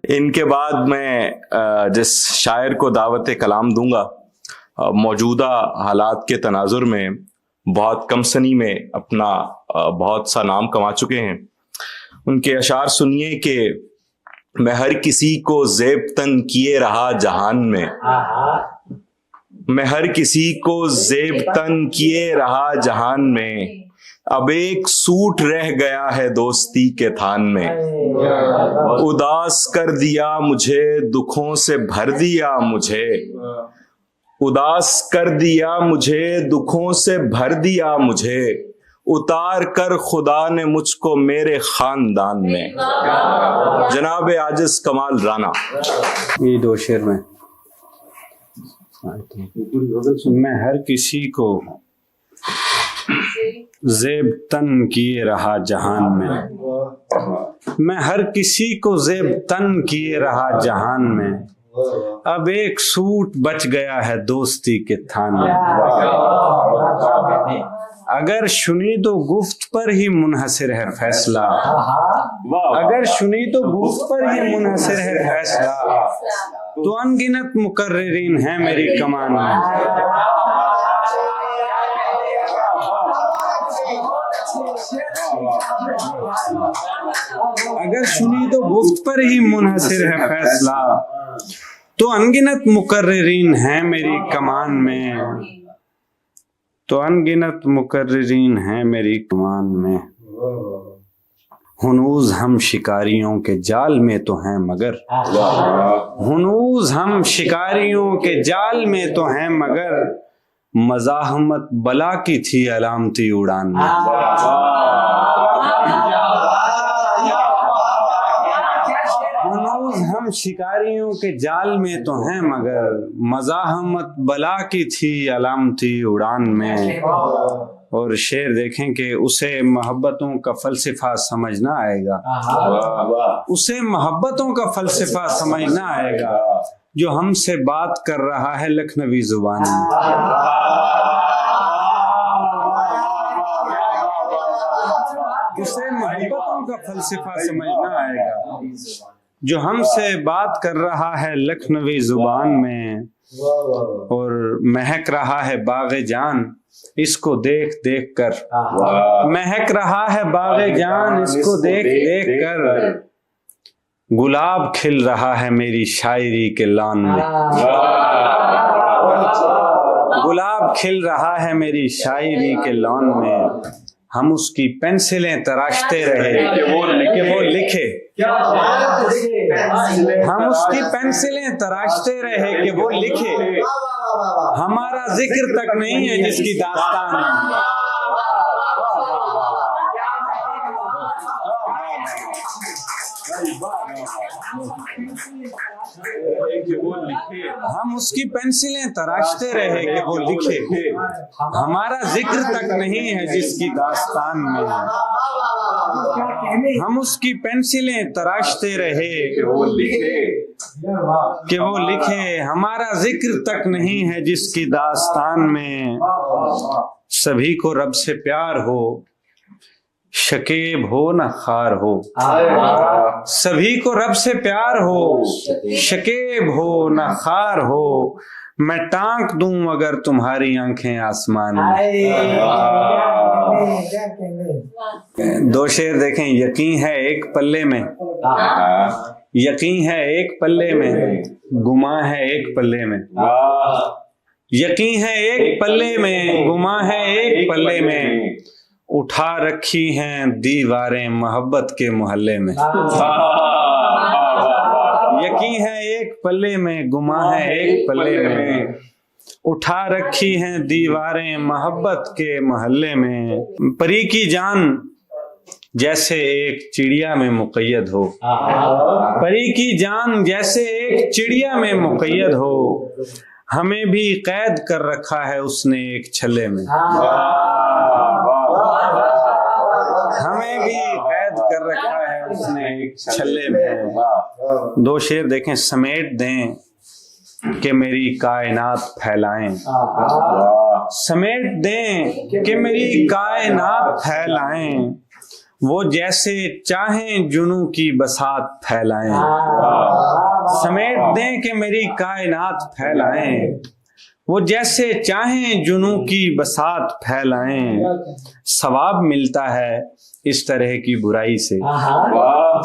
इनके बाद मैं जिस शायर को दावत कलाम दूंगा, मौजूदा हालात के तनाजुर में बहुत कम सनी में अपना बहुत सा नाम कमा चुके हैं। उनके अशार सुनिए कि मैं हर किसी को ज़ेब तन किए रहा जहान में, मैं हर किसी को ज़ेब तन किए रहा जहान में, अब एक सूट रह गया है दोस्ती के थान में। उदास कर दिया मुझे, दुखों से भर दिया मुझे, उदास कर दिया मुझे, दुखों से भर दिया मुझे, उतार कर खुदा ने मुझको मेरे खानदान में। जनाब आजिज कमाल राना। ये दो शेर में मैं हर किसी को ज़ेब तन किए रहा जहान में, मैं हर किसी को ज़ेब तन किए रहा जहान में, अब एक सूट बच गया है दोस्ती के थान में। अगर सुनी तो गुफ्त पर ही मुनहसिर है फैसला, अगर सुनी तो गुफ्त पर ही मुनहसिर है फैसला, तो अनगिनत मुकर्रिरीन है मेरी कमान में। अगर सुनी तो गुफ्त पर ही मुनहसिर है फैसला, तो अनगिनत मुकर्रिरीन है मेरी कमान में, तो अनगिनत मुकर्रिरीन है मेरी कमान में। हुनूज हम शिकारियों के जाल में तो हैं मगर, हुनूज हम शिकारियों के जाल में तो हैं मगर, मज़ाहमत बला की थी अलामती उड़ान में। हुनूज हम शिकारियों के जाल में तो हैं मगर, मज़ाहमत बला की थी अलामती उड़ान में। और शेर देखें कि उसे मोहब्बतों का फलसफा समझना आएगा, उसे मोहब्बतों का फलसफा समझना आएगा जो हमसे बात कर रहा है लखनवी जुबान में। उसे मोहब्बतों का फलसफा समझना आएगा जो हमसे बात कर रहा है लखनवी जुबान में। और महक रहा है बाग़े जान इसको देख देख कर, महक रहा है बाग़े जान इसको देख देख कर, गुलाब खिल रहा है मेरी शायरी के लॉन में। गुलाब खिल रहा है मेरी शायरी के लॉन में, हम उसकी पेंसिलें तराशते रहे कि वो लिखे, हम उसकी पेंसिलें तराशते रहे कि वो लिखे, हमारा जिक्र तक नहीं है जिसकी दास्तान है। हम उसकी पेंसिलें तराशते रहे कि वो लिखे, हमारा जिक्र तक नहीं है जिसकी दास्तान में। हम उसकी पेंसिलें तराशते रहे कि वो लिखे, हमारा जिक्र तक नहीं है जिसकी दास्तान में। सभी को रब से प्यार हो, शकीब हो न खार हो, सभी को रब से प्यार हो, शकीब हो न खार हो, मैं टांक दूं अगर तुम्हारी आंखें आसमान में। दो शेर देखें। यकीन है एक पल्ले में, यकीन है एक पल्ले में, गुमा है एक पल्ले में। यकीन है एक पल्ले में, गुमा है एक पल्ले में, उठा रखी हैं दीवारें मोहब्बत के मोहल्ले में। यकीन है एक पल्ले में, गुमा है एक पल्ले में, उठा रखी हैं दीवारें मोहब्बत के मोहल्ले में। परी की जान जैसे एक चिड़िया में मुक़य्यद हो, परी की जान जैसे एक चिड़िया में मुक़य्यद हो, हमें भी कैद कर रखा है उसने एक छल्ले में। हमें भी कैद कर रखा है उसने एक छल्ले में। दो शेर देखें। समेट दें कि मेरी कायनात फैलाएं, समेट दें कि मेरी कायनात फैलाएं, वो जैसे चाहें जुनू की बसात फैलाएं, समेट दें कि मेरी कायनात फैलाएं। वो जैसे चाहें जुनू की बसात फैलाएं, सवाब मिलता है इस तरह की बुराई से,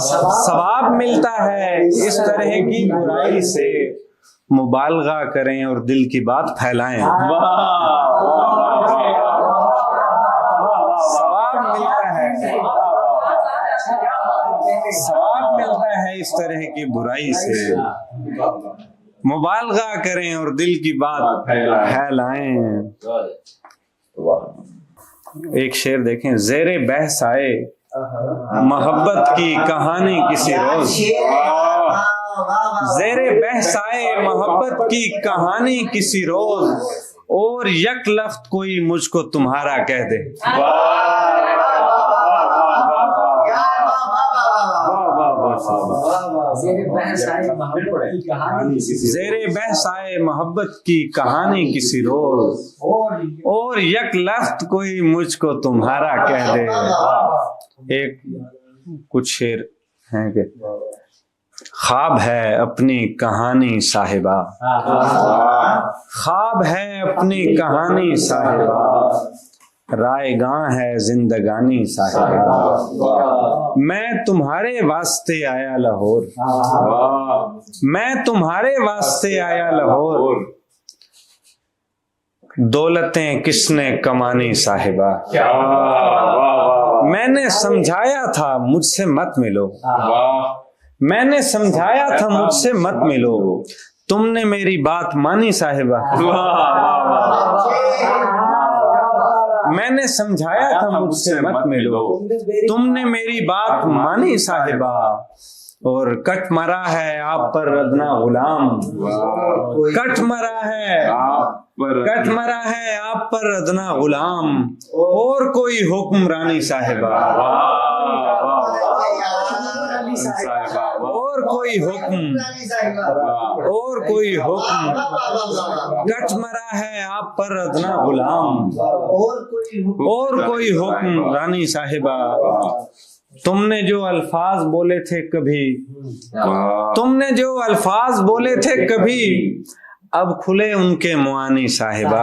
सवाब मिलता है इस तरह की बुराई से। मुबालगा करें और दिल की बात फैलाएं, सवाब मिलता है, सवाब मिलता है इस तरह की बुराई से। मुबालगा करें और दिल की बात फैलाएं। एक शेर देखें, ज़ेरे बहस आए मोहब्बत की कहानी किसी रोज, ज़ेरे बहस आए मोहब्बत की कहानी किसी रोज, और यक लफ्ज़ कोई मुझको तुम्हारा कह दे। ज़ेरे बहस आए मोहब्बत की कहानी किसी रोज, और यक लफ्ज़ कोई मुझको तुम्हारा कह दे। एक कुछ शेर हैं कि ख्वाब है अपनी कहानी साहिबा, ख्वाब है अपनी कहानी साहिबा, रायगां है जिंदगानी साहिबा। मैं तुम्हारे वास्ते आया लाहौर, मैं तुम्हारे वास्ते आया लाहौर, दौलतें किसने कमानी साहिबा। मैंने समझाया था मुझसे मत मिलो, मैंने समझाया था मुझसे मत मिलो, तुमने मेरी बात मानी साहिबा। मैंने समझाया था मुझसे मत मिलो, तुमने मेरी बात मानी साहिबा। और कट मरा है आप पर अदना गुलाम, कट मरा है, कट मरा है आप पर अदना गुलाम, और कोई हुक्मरानी साहिबा, और कोई हुक्म, और कोई हुक्म, कट मरा है आप पर अदना गुलाम, और कोई हुक्म रानी साहिबा। तुमने जो अल्फाज बोले थे कभी, तुमने जो अल्फाज बोले थे कभी, अब खुले उनके मुआनी साहिबा।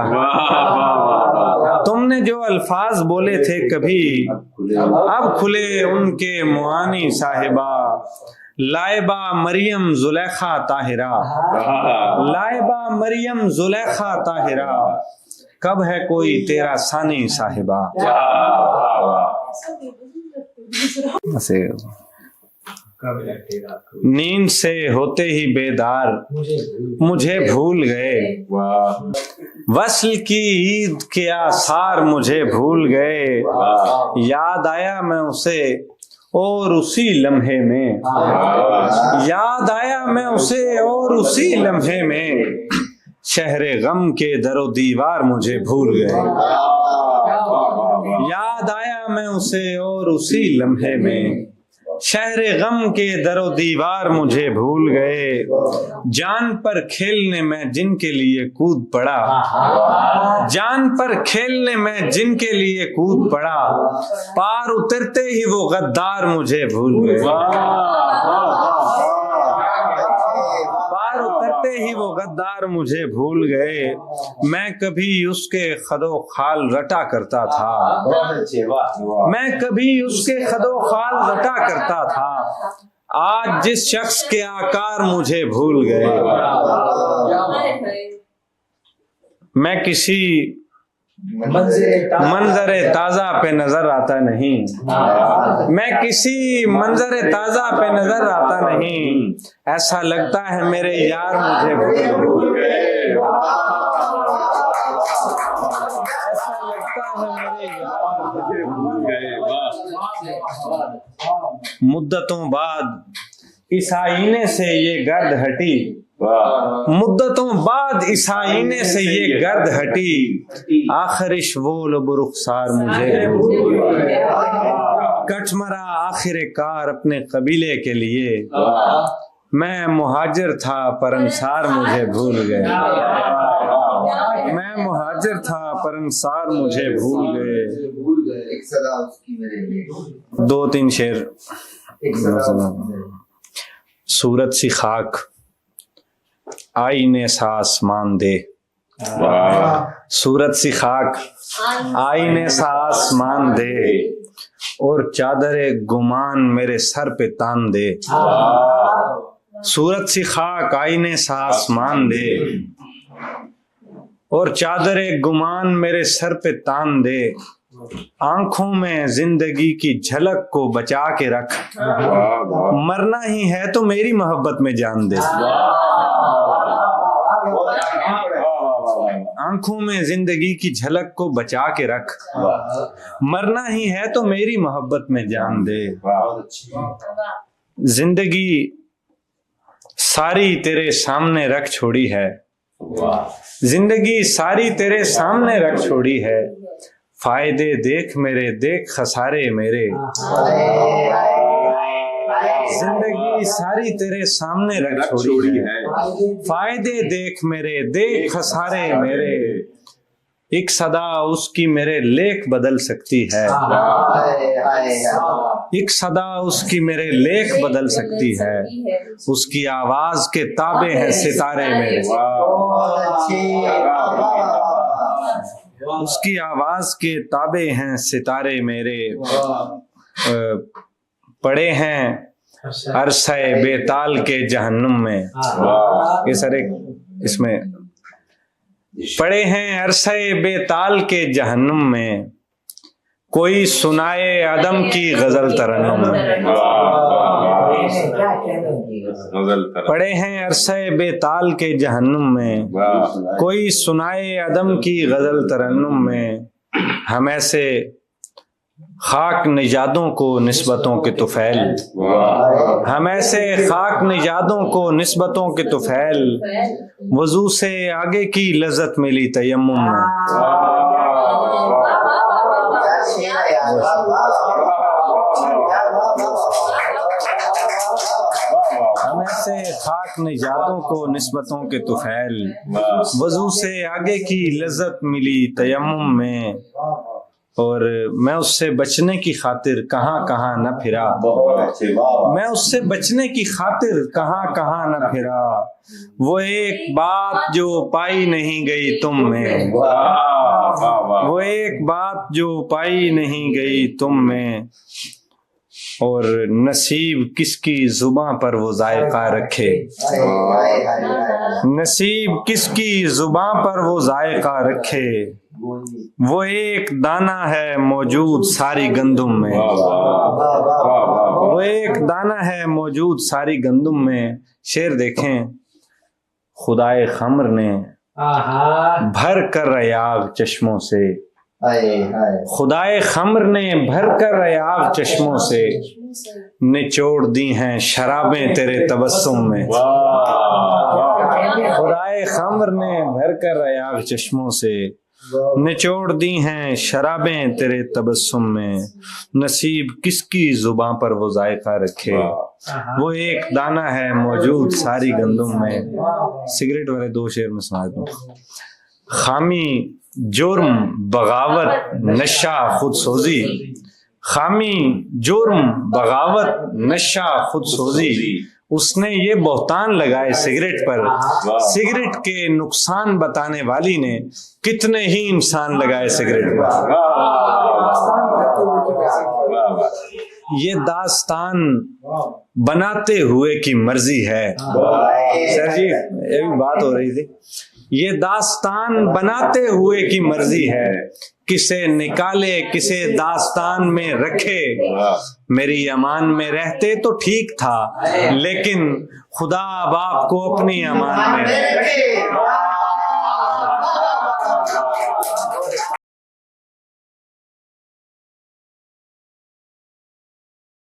तुमने जो अल्फाज बोले थे कभी, अब खुले उनके मुआनी साहिबा। लाइबा मरियम जुलेखा ताहिरा, लाइबा मरियम जुलेखा ताहिरा, कब है कोई तेरा सानी साहिबा। नींद से होते ही बेदार मुझे भूल गए, वस्ल की ईद के आसार मुझे भूल गए। याद आया मैं उसे और उसी लम्हे में, याद आया मैं उसे और उसी लम्हे में, शहरे गम के दरो दीवार मुझे भूल गए। याद आया मैं उसे और उसी लम्हे में, शहरे गम के दरो दीवार मुझे भूल गए। जान पर खेलने में जिनके लिए कूद पड़ा, जान पर खेलने में जिनके लिए कूद पड़ा, पार उतरते ही वो गद्दार मुझे भूल गए। पार उतरते ही वो गद्दार मुझे भूल गए। मैं कभी उसके खदो खाल रटा करता था, मैं कभी उसके खदो खाल रटा करता था, आज जिस शख्स के आकार मुझे भूल गए। मैं किसी मंजरे ताजा पे नजर आता नहीं, मैं किसी मंजरे ताजा पे नजर आता नहीं, ऐसा लगता है मेरे यार मुझे भूल गए। ऐसा लगता है मेरे यार मुझे भूल गए। मुद्दतों बाद इस आईने से ये गर्द हटी, मुद्दतों बाद इस आईने से ये गर्द हटी, आखिरिश वो लब रुखसार मुझे कटमरा आखिरकार अपने कबीले के लिए। मैं मुहाजिर था पर अंसार मुझे भूल गए, मैं मुहाजिर था पर अंसार मुझे भूल गए। एक सदा उसकी मेरे लिए। 2-3 शेर। एक सदा उसकी मेरे लिए। सूरत सी खाक आईने सा आसमान दे, सूरत सी खाक आईने सा आसमान दे, और चादरे गुमान मेरे सर पे तान दे। सूरत सी खाक आईने सा आसमान दे, और चादरे गुमान मेरे सर पे तान दे। आंखों में जिंदगी की झलक को बचा के रख, मरना ही है तो मेरी मोहब्बत में जान दे। आंखों में जिंदगी की झलक को बचा के रख, मरना ही है तो मेरी मोहब्बत में जान दे। जिंदगी सारी तेरे सामने रख छोड़ी है, जिंदगी सारी तेरे सामने रख छोड़ी है। फायदे देख मेरे, देख खसारे मेरे। जिंदगी सारी तेरे सामने रख छोड़ी है, फायदे देख मेरे, देख खसारे मेरे। एक सदा उसकी मेरे लेख बदल सकती है, एक सदा उसकी मेरे लेख बदल सकती है। उसकी आवाज के ताबे हैं सितारे मेरे, उसकी आवाज के ताबे हैं सितारे मेरे। पड़े हैं अरसे बेताल के जहन्नुम में, ये सारे इसमें पड़े हैं अरसे बेताल के जहन्नुम में। कोई सुनाए अदम की गजल तरन्नुम में। पड़े हैं अरसे बेताल के जहन्नुम में, कोई सुनाए अदम की गजल तरन्नुम में। हम ऐसे खाक निजादों को निस्बतों के तुफैल, हम ऐसे खाक निजादों को निस्बतों के तुफैल। वजू से आगे की लज्जत मिली तयम्मुम में। हम ऐसे खाक निजादों को निस्बतों के तुफैल। वजू से आगे की लज्जत मिली तयम्मुम में। और मैं उससे बचने की खातिर कहाँ कहाँ न फिरा, मैं उससे बचने की खातिर कहाँ कहाँ न फिरा। वो एक बात जो पाई नहीं गई तुम में, वो एक बात जो पाई नहीं गई तुम में। और नसीब किसकी जुबां पर वो जायका रखे, नसीब किसकी जुबां पर वो जायका रखे। वो एक दाना है मौजूद सारी गंदुम में, वो एक दाना है मौजूद सारी गंदुम में। शेर देखें, खुदाए खम्र ने भर कर रयाग चश्मों से, खुदाए खम्र ने भर कर रयाग चश्मों से निचोड़ दी हैं शराबें तेरे तबस्सुम में। खुदाए खम्र ने भर कर रयाग चश्मों से निचोड़ दी हैं शराबें तेरे तबस्सुम में। नसीब किसकी जुबां पर वो जायका रखे, वो एक दाना है मौजूद सारी गंदुम में। सिगरेट वाले 2 शेर में सुना दूं। खामी जुर्म बगावत नशा खुद सोजी, खामी जुर्म बगावत नशा खुद सोजी। उसने ये बहतान लगाए सिगरेट पर, सिगरेट के नुकसान बताने वाली ने कितने ही इंसान लगाए सिगरेट पर। ये दास्तान बनाते हुए की मर्जी है। सर जी ये भी बात हो रही थी, ये दास्तान बनाते हुए की मर्जी है। किसे निकाले किसे दास्तान में रखे, मेरी अमान में रहते तो ठीक था, लेकिन खुदा अब आपको अपनी अमान में रखे।